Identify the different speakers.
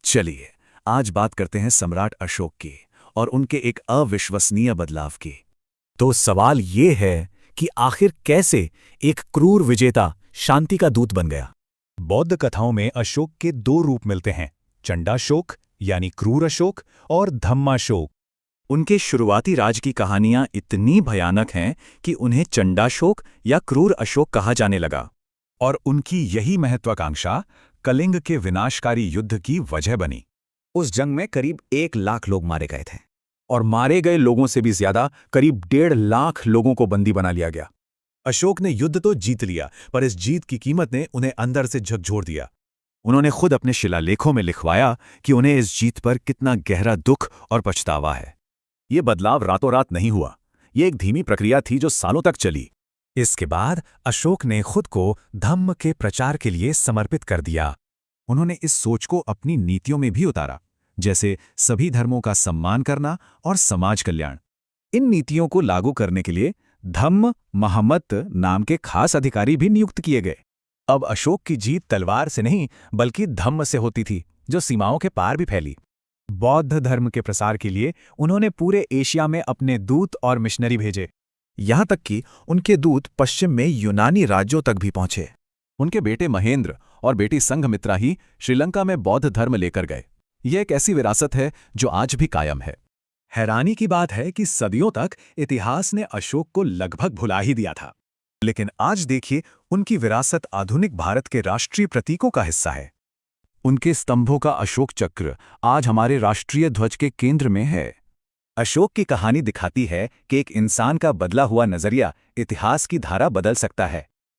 Speaker 1: चलिए आज बात करते हैं सम्राट अशोक की और उनके एक अविश्वसनीय बदलाव की।
Speaker 2: तो सवाल ये है कि आखिर कैसे एक क्रूर विजेता शांति का दूत बन गया। बौद्ध कथाओं में अशोक के दो रूप मिलते हैं, चंडाशोक यानी क्रूर अशोक और धम्माशोक।
Speaker 1: उनके शुरुआती राज की कहानियां इतनी भयानक हैं कि उन्हें चंडाशोक या क्रूर अशोक कहा जाने लगा।
Speaker 2: और उनकी यही महत्वाकांक्षा कलिंग के विनाशकारी युद्ध की वजह बनी।
Speaker 3: उस जंग में करीब 1 लाख लोग मारे गए थे।
Speaker 2: और मारे गए लोगों से भी ज्यादा करीब 1.5 लाख लोगों को बंदी बना लिया गया। अशोक ने युद्ध तो जीत लिया, पर इस जीत की कीमत ने उन्हें अंदर से झकझोर दिया।
Speaker 1: उन्होंने खुद अपने शिलालेखों में लिखवाया कि उन्हें इस जीत पर कितना गहरा दुख और पछतावा है।
Speaker 2: ये बदलाव रातों रात नहीं हुआ, ये एक धीमी प्रक्रिया थी जो सालों तक चली। इसके बाद अशोक ने खुद को धम्म के प्रचार के लिए समर्पित कर दिया।
Speaker 1: उन्होंने इस सोच को अपनी नीतियों में भी उतारा, जैसे सभी धर्मों का सम्मान करना और समाज कल्याण। इन नीतियों को लागू करने के लिए धम्म महम्मत नाम के खास अधिकारी भी नियुक्त किए गए।
Speaker 2: अब अशोक की जीत तलवार से नहीं बल्कि धम्म से होती थी, जो सीमाओं के पार भी फैली। बौद्ध धर्म के प्रसार के लिए उन्होंने पूरे एशिया में अपने दूत और मिशनरी भेजे।
Speaker 1: यहाँ तक कि उनके दूत पश्चिम में यूनानी राज्यों तक भी पहुंचे। उनके बेटे महेंद्र और बेटी संघमित्रा ही श्रीलंका में बौद्ध धर्म लेकर गए। यह एक ऐसी विरासत है जो आज भी कायम है।
Speaker 2: हैरानी की बात है कि सदियों तक इतिहास ने अशोक को लगभग भुला ही दिया था, लेकिन आज देखिए उनकी विरासत आधुनिक भारत के राष्ट्रीय प्रतीकों का हिस्सा है।
Speaker 1: उनके स्तंभों का अशोक चक्र आज हमारे राष्ट्रीय ध्वज के केंद्र में है।
Speaker 3: अशोक की कहानी दिखाती है कि एक इंसान का बदला हुआ नजरिया इतिहास की धारा बदल सकता है।